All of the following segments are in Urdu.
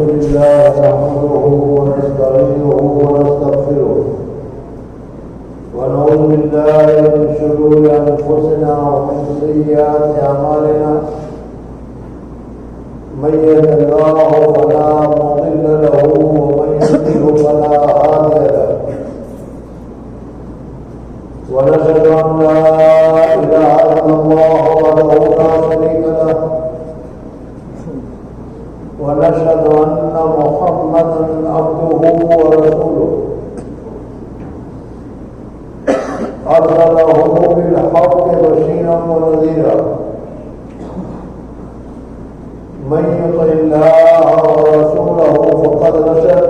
لله نحمده ونستعينه ونستغفره ونعوذ بالله من شرور أنفسنا ومن سيئات أعمالنا من يهد الله فلا مضل له ومن يضلل فلا هادي له ونشهد أن لا إله إلا الله وحده لا شريك له ونشهد أن محمدا عبده ورسوله أرسله بالحق بشيرا ونذيرا من يطع الله ورسوله فقد رشد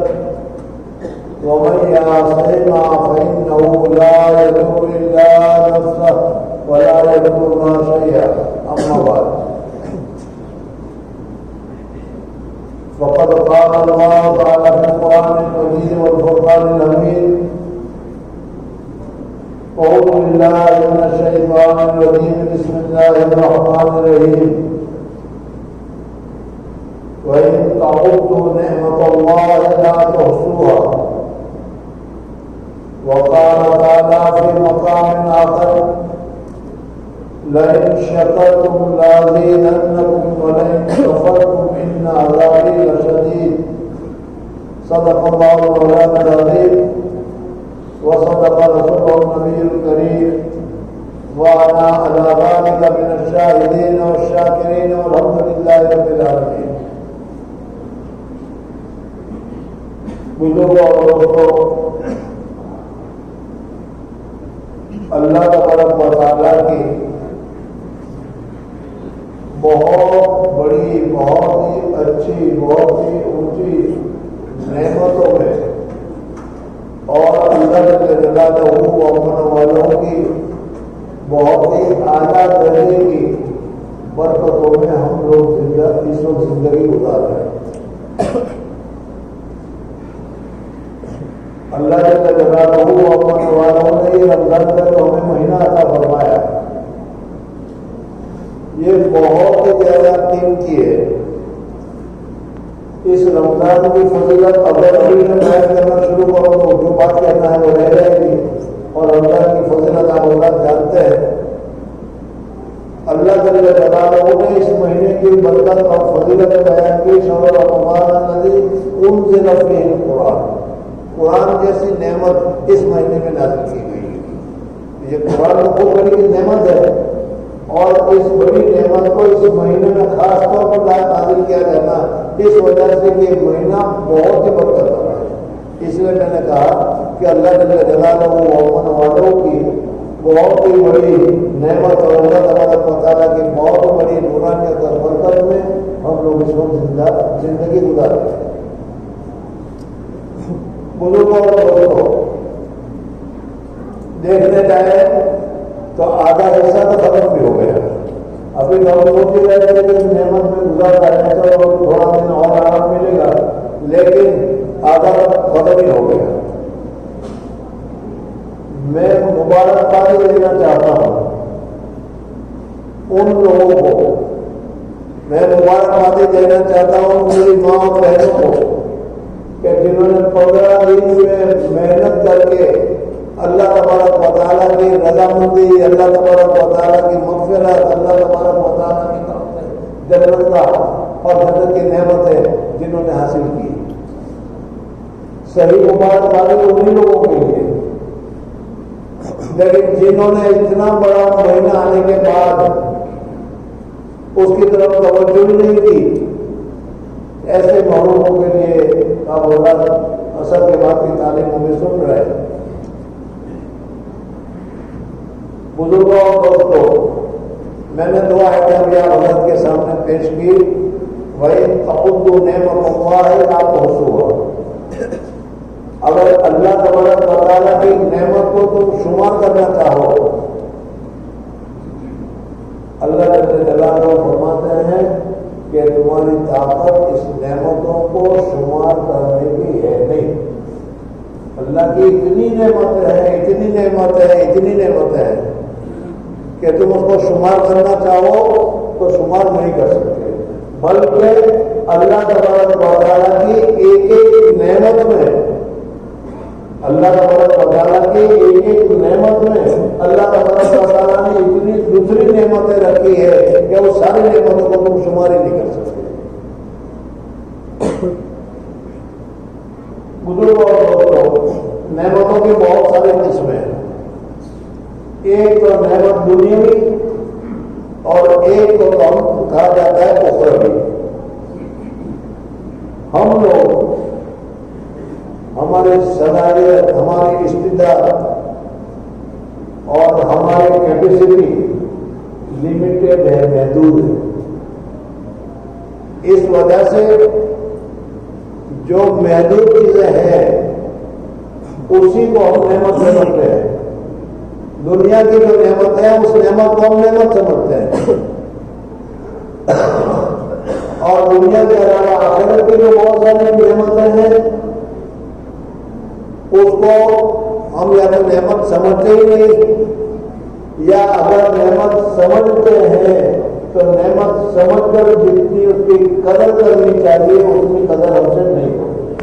ومن يعصهما فإنه لا يضر إلا نفسه ولا يضرنا شيئا أما بعد فقد قال الله تعالى في القرآن المجيد والفرقان الحميد أعوذ بالله من الشيطان الرجيم بسم الله الرحمن الرحيم وإن تعدوا نعمة الله لا تحصوها وقال تعالى في مقام آخر لئن شكرتم لأزيدنكم ولئن كفرتم إن عذابي لشديد صدق الله مولانا العظيم وصدق رسوله النبي الكريم وأنا على ذلك من الشاهدين والشاكرين والحمد لله رب العالمين. بزرگوں اور دوستوں، اللہ تبارک و تعالیٰ کی بہت بڑی، بہت ہی اچھی، بہت ہی اونچی نعمتوں میں اور اللہ جل جلالہ و امن والوں کی بہت ہی اعلیٰ درجے کی برکتوں میں ہم لوگ اس وقت زندگی گزار رہے ہیں۔ اللہ جل جلالہ و امن والوں نے یہ رمضان کا جو ہمیں مہینہ عطا فرمایا، یہ بہت ہی زیادہ قیمتی ہے۔ اس رمضان کی فضیلت اگر میں بیان کرنا شروع کروں تو جو بات کہنا ہے وہ رہ جائے گی، اور رمضان کی فضیلت آپ اللہ جانتے ہیں۔ اللہ جل جلالہ نے اس مہینے کی برکت اور فضیلت بیان کی، شہر رمضان الذی انزل فیہ القرآن، قرآن جیسی نعمت اس مہینے میں نازل کی گئی ہے۔ یہ قرآن تو بہت بڑی نعمت ہے، اور اس بڑی نعمت کو اس مہینے میں خاص طور پر نازل کیا جانا اس وجہ سے کہ یہ مہینہ بہت ہی برکت والا ہے۔ اس لیے میں نے کہا کہ اللہ جل جلالہ و امن والوں کی بہت ہی بڑی نعمت اور اللہ تبارک و تعالیٰ کی بہت بڑی نورانیت اور برکت میں ہم لوگ اس وقت زندگی گزار رہے ہیں۔ بزرگوں اور دوستوں، دیکھنے جائے تو آدھا حصہ تو ختم بھی ہو گیا۔ ابھی تو ہم سوچ ہی رہے تھے کہ نعمت میں گزار رہے ہیں، چلو تھوڑا دن اور آرام ملے گا، لیکن آدھا ختم ہی ہو گیا۔ میں مبارکباد دینا چاہتا ہوں ان لوگوں کو، میں مبارکباد دینا چاہتا ہوں میری ماں اور بہنوں کو کہ جنہوں نے 15 دن میں محنت کر کے اللہ تبارک و تعالیٰ کی رضامندی، اللہ تبارک و تعالیٰ کی مغفرت، اللہ تبارک و تعالیٰ کی طرف سے جنت کا اور جنت کی نعمتیں جنہوں نے حاصل کی۔ صحیح مبارکباد انہیں لوگوں کے لیے، لیکن جنہوں نے اتنا بڑا مہینہ آنے کے بعد اس کی طرف توجہ نہیں کی، ایسے محروموں کے لیے آپ اولاد اثر کے بعد کی تعلیموں میں سن رہے ہیں۔ بزرگوں اور دوستوں، میں نے 2 آیتیں حضرت کے سامنے پیش کی، وَإِن تَعُدُّوا نِعْمَتَ اللَّهِ لَا تُحْصُوهَا۔ اگر اللہ تبارک و تعالیٰ کی نعمت کو تم شمار کرنا چاہو، اللہ جل جلالہ فرماتے ہیں کہ تمہاری طاقت اس نعمتوں کو شمار کرنے کی ہے نہیں۔ اللہ کی اتنی نعمتیں ہیں، اتنی نعمتیں ہیں، اتنی نعمتیں ہیں کہ تم اس کو شمار کرنا چاہو تو شمار نہیں کر سکتے، بلکہ اللہ تبارک و تعالیٰ کی ایک ایک نعمت میں اللہ تبارک و تعالیٰ نے اتنی دوسری نعمتیں رکھی ہے کہ وہ ساری نعمتوں کو تم شمار ہی نہیں کر سکتے۔ بزرگوں اور دوستوں، نعمتوں کی بہت ساری قسمیں ہیں۔ ایک تو نعمت دنیاوی اور ایک تو کہا جاتا ہے اخروی۔ ہم لوگ، ہمارے صلاحیت، ہماری استطاعت اور ہماری کیپیسٹی لمیٹڈ ہے، محدود ہے۔ اس وجہ سے جو محدود چیزیں ہیں اسی کو ہم نعمت سمجھتے ہیں۔ دنیا کی جو نعمت ہے اس نعمت کو ہم نعمت سمجھتے ہیں، اور دنیا کے علاوہ آخرت کی جو بہت ساری نعمتیں ہیں اس کو ہم یا تو نعمت سمجھتے ہی نہیں، یا اگر نعمت سمجھتے ہیں تو نعمت سمجھ کر جتنی اس کی قدر کرنی چاہیے اتنی قدر ہم سے نہیں ہوتی۔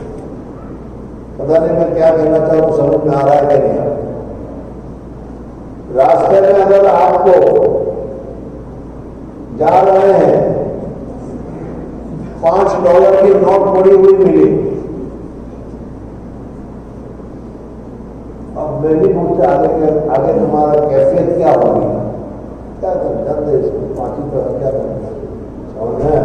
پتہ نہیں میں کیا کہنا چاہوں، سمجھ میں آ رہا ہے کہ نہیں آ رہا؟ راستے میں اگر آپ کو جا رہے ہیں $5 کی نوٹ پڑی ہوئی ملی، اب میں نہیں پوچھتا آگے تمہارا کیفیت کیا ہوگی، کیا کرتے اس کو 5 روپئے کیا کرنا سمجھنا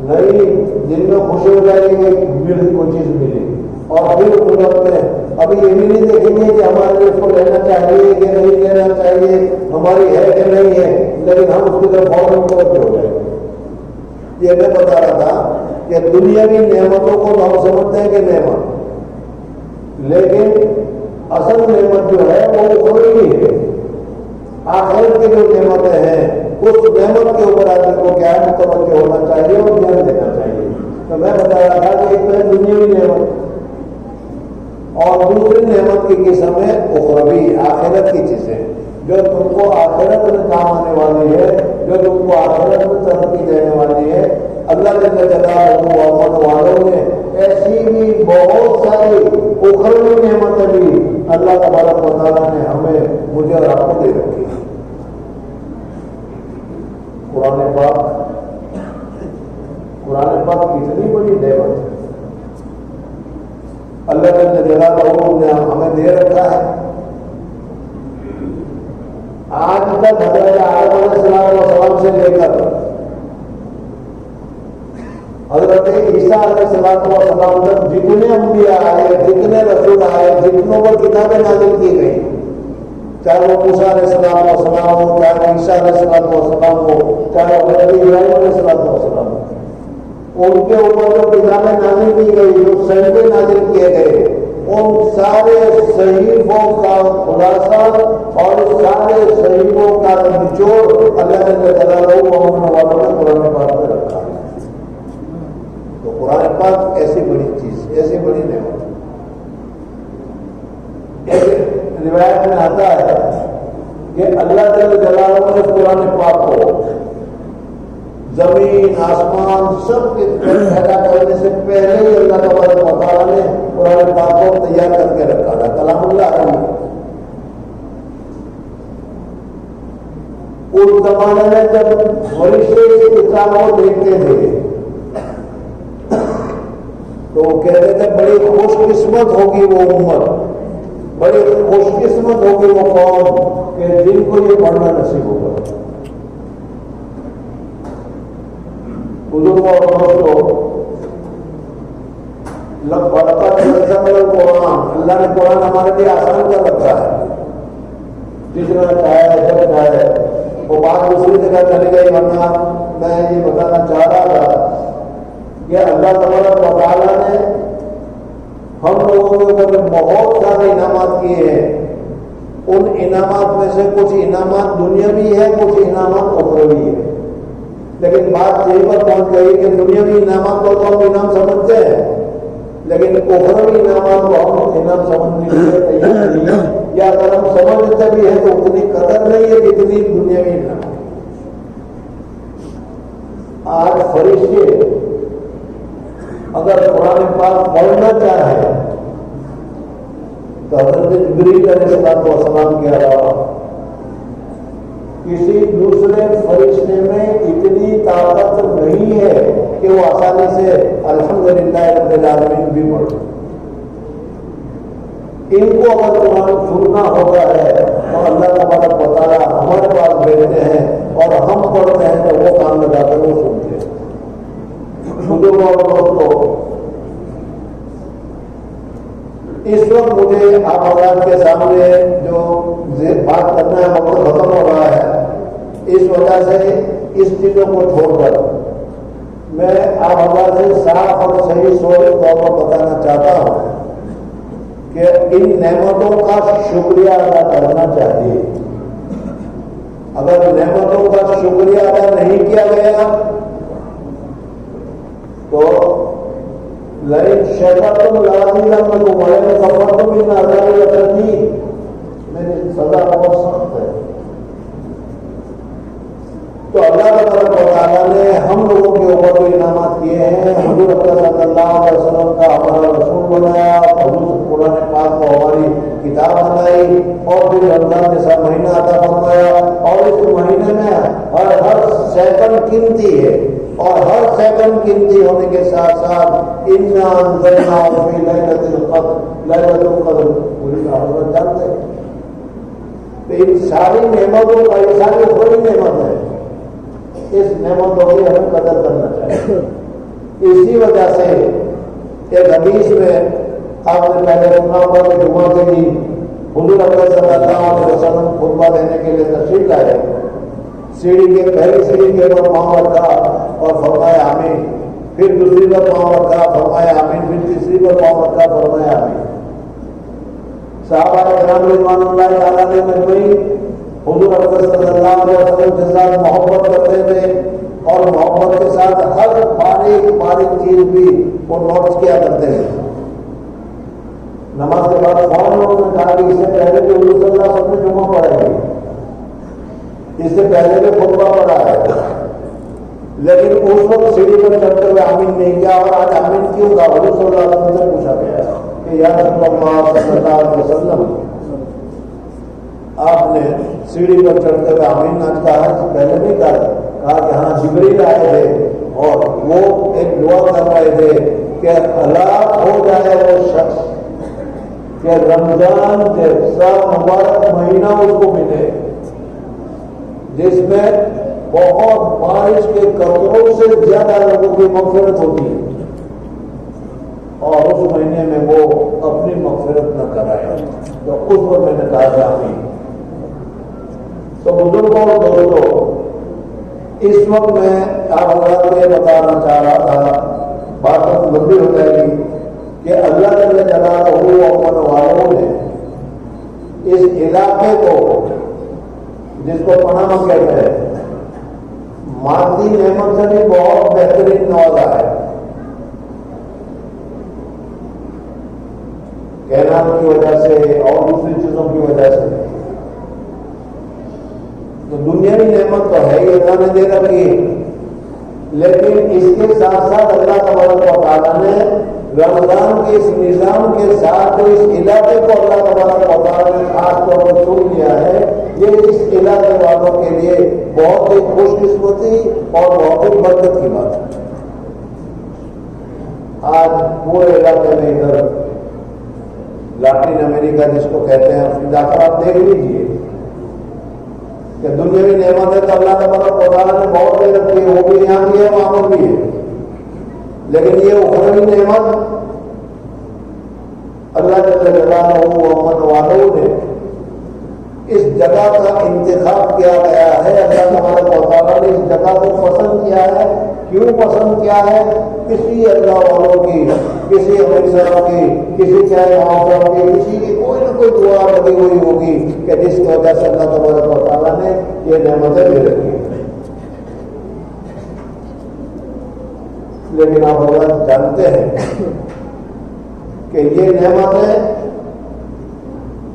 نہیں، دن میں خوش ہو جائے گی کہ کوئی چیز ملی، اور پھر قدرت میں ابھی یہ بھی نہیں دیکھیں گے کہ ہمارے لیے اس کو لینا چاہیے کہ نہیں لینا چاہیے، ہماری ہے کہ نہیں ہے، لیکن ہم اس کی طرف فوراً متوجہ ہو جائیں گے۔ یہ میں بتا رہا تھا کہ دنیاوی نعمتوں کو ہم سمجھتے ہیں کہ نعمت، لیکن اصل نعمت جو ہے وہ اخروی ہے۔ آخرت کی جو نعمتیں ہیں اس نعمت کے اوپر آدمی کو کیا ہے متوجہ ہونا چاہیے اور دھیان دینا چاہیے۔ تو میں بتا رہا تھا کہ ایک تو ہے دنیاوی نعمت، اور دوسری نعمت کی قسم ہے اخروی، آخرت کی چیزیں جو تم کو آخرت میں کام آنے والی ہے، جو تم کو آخرت میں ترقی دینے والی ہے۔ اللہ جل جلالہ امت والوں نے ایسی بھی بہت ساری اخروی نعمتیں بھی اللہ تبارک و تعالیٰ نے ہمیں، مجھے اور آپ کو دے رکھی ہے۔ قرآن پاک کتنی بڑی نعمت ہے، اللہ جل جلالہ نے ہمیں دے رکھا ہے۔ آج تک حضرت آدم علیہ السلام سے لے کر حضرت عیسیٰ علیہ السلام تک جتنے انبیاء آئے، جتنے رسول آئے، جتنوں پر کتابیں نازل کی گئی، چاہے وہ موسیٰ علیہ السلام ہو، چاہے عیسیٰ علیہ السلام ہو، چاہے حضرت ابراہیم علیہ السلام ہو، ان کے اوپر جو کتابیں نازل کی گئی، جو صحیفے نازل کیے گئے، ان سارے صحیفوں کا خلاصہ اور سارے صحیفوں کا نچوڑ اللہ نے محمد والوں نے قرآن پاک میں رکھا ہے۔ تو قرآن پاک ایسی بڑی چیز، ایسی بڑی نعمت۔ ایک روایت میں آتا ہے کہ اللہ جل جلالہ نے قرآن پاک کو زمین آسمان سب کے پیدا کرنے سے پہلے ہی اللہ تبارک و تعالیٰ نے قرآن پاک کو تیار کر کے رکھا تھا، کلام اللہ علیہ۔ اس زمانے میں جب فرشتے اس کتاب کو دیکھتے تھے تو وہ کہتے تھے بڑی خوش قسمت ہوگی وہ امت، بڑی خوش قسمت ہوگی وہ قوم کہ جن کو یہ پڑھنا نصیب ہوگا۔ بزرگوں اور دوستوں، قرآن، اللہ نے قرآن ہمارے لیے آسان کر رکھا ہے، جتنا چاہے جب چاہے۔ وہ بات دوسری جگہ چلی گئی، ورنہ میں یہ بتانا چاہ رہا تھا کہ اللہ تبارک و تعالیٰ نے ہم لوگوں کے اوپر بہت سارے انعامات کیے ہیں۔ ان انعامات میں سے کچھ انعامات دنیاوی ہے، کچھ انعامات اخروی ہے، لیکن بات یہی پر پہنچ گئی کہ دنیاوی انعامات کو تو ہم انعام سمجھتے ہیں، لیکن اخروی انعامات کو ہم انعام سمجھنے کے لیے تیار نہیں ہیں، یا اگر ہم سمجھتے بھی ہیں تو اتنی قدر نہیں ہے جتنی دنیاوی انعام۔ آج فرشتے اگر قرآن پاک پڑھنا چاہے تو حضرت جبریل علیہ السلام کے علاوہ کسی دوسرے فرشتے میں اتنی طاقت نہیں ہے کہ وہ آسانی سے الحمدللہ رب العالمین بھی پڑھے. ان کو اگر قرآن سننا ہوتا ہے تو اللہ تبارک و تعالیٰ ہمارے پاس بھیجتے ہیں اور ہم پڑھتے ہیں تو وہ کام لگا کر وہ سنتے ہیں. بزرگوں اور دوستوں، اس وقت مجھے آپ حضرات کے سامنے جو بات کرنا ہے وقت ختم ہو رہا ہے، اس وجہ سے اس چیزوں کو چھوڑ کر میں آپ حضرات سے صاف اور صحیح طور پر بتانا چاہتا ہوں کہ ان نعمتوں کا شکریہ ادا کرنا چاہیے. اگر نعمتوں کا شکریہ ادا نہیں کیا گیا تو لئن شکرتم لازیدنکم ولئن کفرتم ان عذابی لشدید، میری سزا بہت سخت ہے. تو اللہ تبارک و تعالیٰ نے ہم لوگوں کے اوپر جو انعامات کیے ہیں، حضور اکرم صلی اللہ علیہ وسلم کا ہمارا رسول بنایا، حضور قرآن پاک کو ہماری کتاب بنائی، اور پھر رمضان جیسا مہینہ عطا فرمایا، اور اس مہینے میں ہر سیکنڈ قیمتی ہے، اور ہر سیکنڈ قیمتی ہونے کے ساتھ ساتھ انا انزلناہ فی لیلۃ القدر، لیلۃ القدر پوری حضرت جانتے ہیں. تو ان ساری نعمتوں کا یہ ساری بڑی نعمت ہے، اس نعمتوں کی ہمیں قدر کرنا چاہیے. اسی وجہ سے ایک حدیث میں آپ نے پہلے سنا ہوگا کہ جمعہ کے دن حضور اکرم صلی اللہ علیہ وسلم خطبہ دینے کے لیے تشریف لائے. سیڑھی کے پہلی سیڑھی کے اوپر پاؤں رکھا اور فرمایا آمین، پھر دوسری پر پاؤں رکھا فرمایا آمین، پھر تیسری پر پاؤں رکھا فرمایا آمین. صحابہ کرام رضوان اللہ تعالیٰ نے مجمعین حضور اکرم صلی اللہ علیہ وسلم کے ساتھ محبت کرتے تھے، اور محبت کے ساتھ ہر باریک باریک چیز بھی وہ نوٹس کیا کرتے تھے. نماز کے بعد فوراً لوگوں نے کہا کہ اس سے پہلے کہ حضور صلی اللہ علیہ وسلم نے جمعہ پڑھا ہے، اس سے پہلے بھی خطبہ پڑھا ہے، لیکن اس وقت سیڑھی پر چڑھتے ہوئے آمین نہیں کیا. اور آج آمین کیوں کہا؟ حضور صلی اللہ علیہ وسلم سے پوچھا گیا کہ یا رسول اللہ صلی اللہ علیہ وسلم، آپ نے سیڑھی پر چڑھتے ہوئے آمین آج کہا ہے، پہلے نہیں کہا کہ ہاں جبریل آئے تھے اور وہ ایک دعا کر رہے تھے کہ ہلاک ہو جائے وہ شخص کہ رمضان جیسا مبارک مہینہ اس کو ملے جس میں بہت بارش کے قطروں سے زیادہ لوگوں کی مغفرت ہوتی ہے، اور اس مہینے میں وہ اپنی مغفرت نہ کرائے. تو اس پر میں نے کہا تھا آمین. تو بزرگوں اور دوستوں، اس وقت میں آپ حضرات کو یہ بتانا چاہ رہا تھا، بات بہت لمبی ہو جائے گی، کہ اللہ جل جلالہ امن والوں نے اس علاقے کو، جس کو پناہ کہتے ہیں، مادی نعمت سے بھی بہت بہترین نوازا ہے. کائنات کی وجہ سے اور دوسری چیزوں کی وجہ سے. تو دنیاوی نعمت تو ہے ہی، اللہ نے دے رکھی، لیکن اس کے ساتھ ساتھ اللہ تبارک و تعالیٰ نے رمضان کے اس نظام کے ساتھ اس علاقے کو اللہ تبارک و تعالیٰ نے خاص طور پر چن لیا ہے. یہ اس علاقے والوں کے لیے بہت ہی خوش قسمتی اور بہت ہی برکت کی بات ہے. آج پورے علاقے میں ادھر لاٹن امریکہ جس کو کہتے ہیں، اس جا کر آپ دیکھ لیجیے کہ دنیاوی نعمت ہے تو اللہ تبارک و تعالیٰ نے بہت دے رکھی ہے، وہ بھی یہاں بھی ہے وہاں پر بھی ہے. لیکن یہ اخروی نعمت اللہ جل جلالہ امن والوں نے اس جگہ کا انتخاب کیا گیا ہے. اللہ تبارک و تعالیٰ نے اس جگہ کو پسند کیا ہے. کیوں پسند کیا ہے؟ کسی اللہ والوں کی، کسی امیر صاحب کی، کسی چاہے صاحب کی، کسی کی کوئی نہ کوئی دعا لگی ہوئی ہوگی کہ جس کی وجہ سے اللہ تبارک و تعالیٰ نے یہ نعمتیں دے رکھی ہیں. لیکن آپ حضرات جانتے ہیں کہ یہ نعمتیں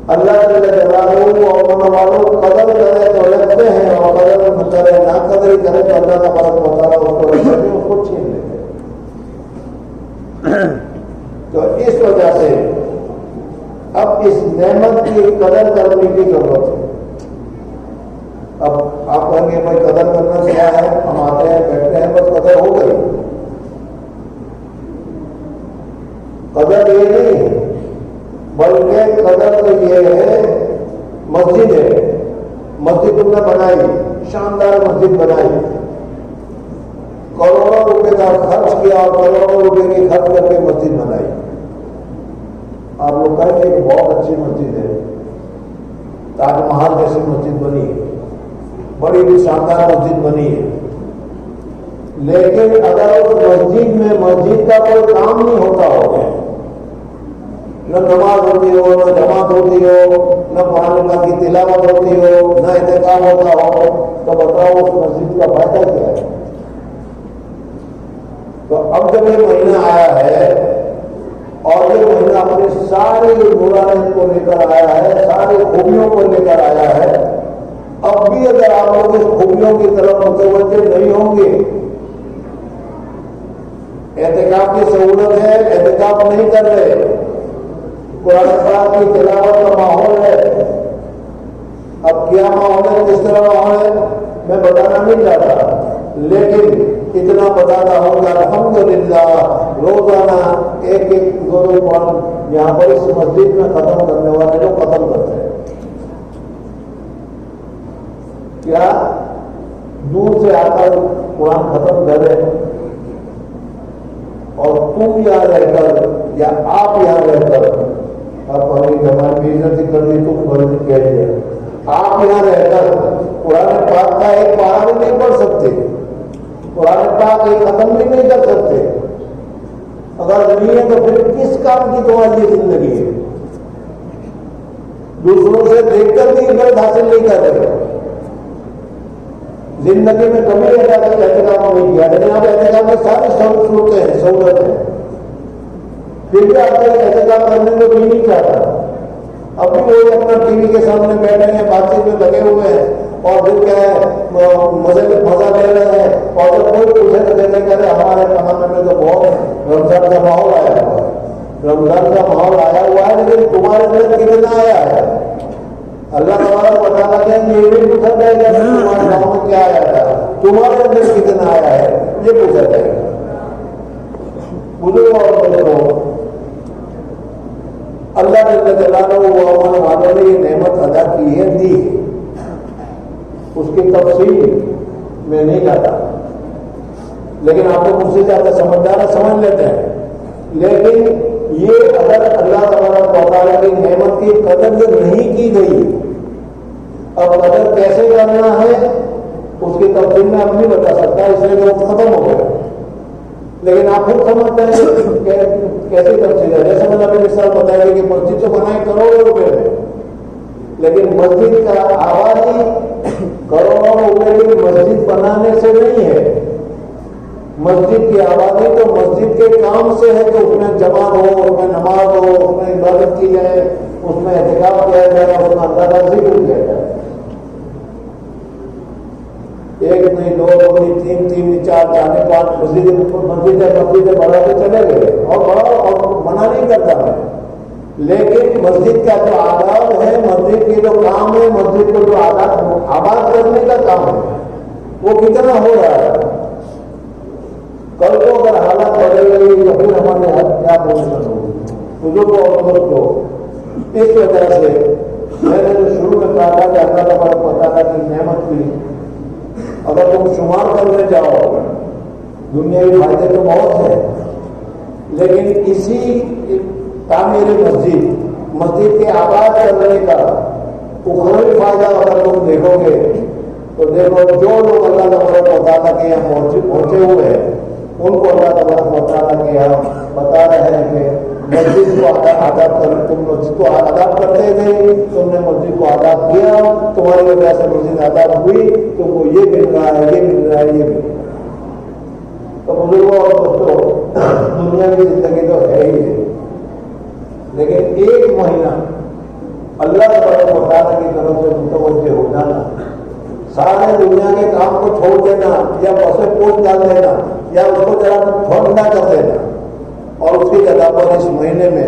اللہ جل جلالہ اور والوں قدر کرے تو رکھتے ہیں، اور قدر نہ کرے نہ قدر کرے تو اللہ تبارک و تعالیٰ اس کو رکھتے ہیں، اس کو چھین لیتے ہیں. تو اس وجہ سے اب اس نعمت کی قدر کرنے کی ضرورت ہے. اب آپ کہیں گے بھائی قدر کرنا کیا ہے؟ ہم آتے ہیں بیٹھتے ہیں بس قدر ہو گئی. قدر یہ نہیں ہے، بلکہ قدر تو یہ ہے، مسجد ہے، مسجد تم نے بنائی، شاندار مسجد بنائی، کروڑوں روپے کا خرچ کیا اور کروڑوں روپے کی خرچ کر کے مسجد بنائی. آپ لوگ کہیں گے کہ بہت اچھی مسجد ہے، تاج محل جیسی مسجد بنی ہے، بڑی بھی شاندار مسجد بنی ہے. لیکن اگر اس مسجد میں مسجد کا کوئی کام نہیں ہوتا ہو، نہ نماز ہوتی ہو، نہ جماعت ہوتی ہو، نہ قرآن اللہ کی تلاوت ہوتی ہو، نہ اعتکاف ہوتا ہو، تو بتاؤ اس مسجد کا فائدہ کیا ہے؟ تو اب جب یہ مہینہ آیا ہے اور یہ مہینہ اپنے ساری برائیوں کو لے کر آیا ہے، ساری خوبیوں کو لے کر آیا ہے، اب بھی اگر آپ لوگ اس خوبیوں کی طرف متوجہ نہیں ہوں گے، اعتکاف کی سہولت ہے، اعتکاف نہیں کر رہے، قرآن پاک کی تلاوت کا ماحول ہے. اب کیا ماحول ہے، کس طرح ماحول ہے، میں بتانا نہیں چاہتا، لیکن اتنا بتاتا ہوں کہ الحمدللہ روزانہ ایک دو قرآن یہاں پر اس مسجد میں ختم کرنے والے لوگ ختم کرتے ہیں. کیا دور سے آ کر قرآن ختم کرے اور تم یہاں رہ کر یا آپ یہاں رہ کر، آپ ہماری عزت کر دی، تم غلطی کہہ دیا، آپ یہاں رہ کر قرآن پاک کا ایک پارہ بھی نہیں پڑھ سکتے، قرآن پاک ایک ختم بھی نہیں کر سکتے. اگر نہیں ہے تو پھر کس کام کی تمہاری یہ زندگی ہے؟ دوسروں سے دیکھ کر بھی عبرت حاصل نہیں کر رہے. زندگی میں کبھی احتکام نہیں کیا، لیکن آپ احتکام میں ساری صورتیں ہیں، سہولت ہے، پھر بھی آپ کا احتکام کرنے کو بھی نہیں چاہتا. ابھی وہی اپنا ٹی وی کے سامنے بیٹھے ہیں، بات چیت میں لگے ہوئے ہیں، اور پھر کیا ہے مزہ لے رہے ہیں. اور جب کوئی پوچھے تو کہتے ہیں ہمارے کمانے میں تو بہت رمضان کا ماحول آیا ہوا ہے. رمضان کا ماحول آیا ہوا ہے، لیکن تمہارے اندر کتنا آیا ہے؟ اللہ تبارک و تعالیٰ کہیں یہ بھی پوچھا جائے گا کہ تمہارے گاؤں میں کیا آیا تھا، تمہارے اندر کتنا آیا ہے، یہ پوچھا جائے گا. بزرگوں اور بزرگوں، اللہ جل جلالہ و امن والوں نے یہ نعمت ادا کی ہے، دی ہے. اس کی تفصیل میں نہیں جاتا، لیکن آپ کو مجھ سے زیادہ سمجھدار سمجھ لیتے ہیں. لیکن یہ اگر اللہ تبارک و تعالیٰ کی نعمت کی قدر نہیں کی گئی، اب قدر کیسے کرنا ہے اس کی تفصیل میں اب نہیں بتا سکتا، اس لیے وقت ختم ہو گیا. لیکن آپ خود سمجھتے ہیں کہ کیسی تفصیل ہے. جیسے میں نے ابھی مثال بتائی کہ مسجد تو بنائی کروڑوں روپے میں، لیکن مسجد کا آبادی کروڑوں روپے کی مسجد بنانے سے نہیں ہے. مسجد کی آبادی تو مسجد کے کام سے ہے کہ اس میں جماعت ہو، اس میں نماز ہو، اس میں عبادت کی جائے، اس میں احتکاب کیا جائے، اس میں اللہ کا ذکر کیا جائے. ایک نہیں، دو نہیں، تین تین، چار چار، پانچ مسجدیں بڑھا کے چلے گئے، اور بڑا اور منع نہیں کرتا میں، لیکن مسجد کا جو آداب ہے، مسجد کے جو کام ہے، مسجد کو جو آباد کرنے کا کام ہے، وہ کتنا ہو رہا ہے. کل کو اگر حالات بدل گئی تو پھر ہمارے ہاتھ کیا پوزیشن ہوگی. بزرگوں اور دوستوں، اس وجہ سے میں نے جو شروع میں کہا تھا کہ اللہ تبارک و تعالیٰ کی نعمت کی اگر تم شمار کرنے جاؤ، دنیاوی فائدے تو بہت ہیں، لیکن اسی تعمیر مسجد کے آباد کرنے کا اخروی فائدہ اگر تم دیکھو گے تو دیکھو جو لوگ اللہ تبارک و تعالیٰ کے یہاں پہنچے ہوئے ہیں، ان کو اللہ تبارک و تعالیٰ کے یہاں بتا رہے ہیں کہ مسجد کو آداب کر، تم مسجد کو آداب کرتے تھے، تم نے مسجد کو آداب کیا، تمہاری وجہ سے مسجد آداب ہوئی، تم کو یہ مل رہا ہے، یہ مل رہا ہے، یہ مل رہا ہے. تو بزرگوں اور دوستوں، دنیا کی زندگی تو ہے ہی ہے، لیکن ایک مہینہ اللہ تبارک و تعالیٰ کی طرف سے متوجہ ہو جانا، سارے دنیا کے کام کو چھوڑ دینا، یا بسے پوچھ ڈال دینا، یا اس کو ذرا ٹھنڈا کر دینا، اور اس کی جگہ پر اس مہینے میں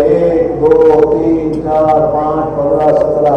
1, 2, 3, 4, 5, 15, 17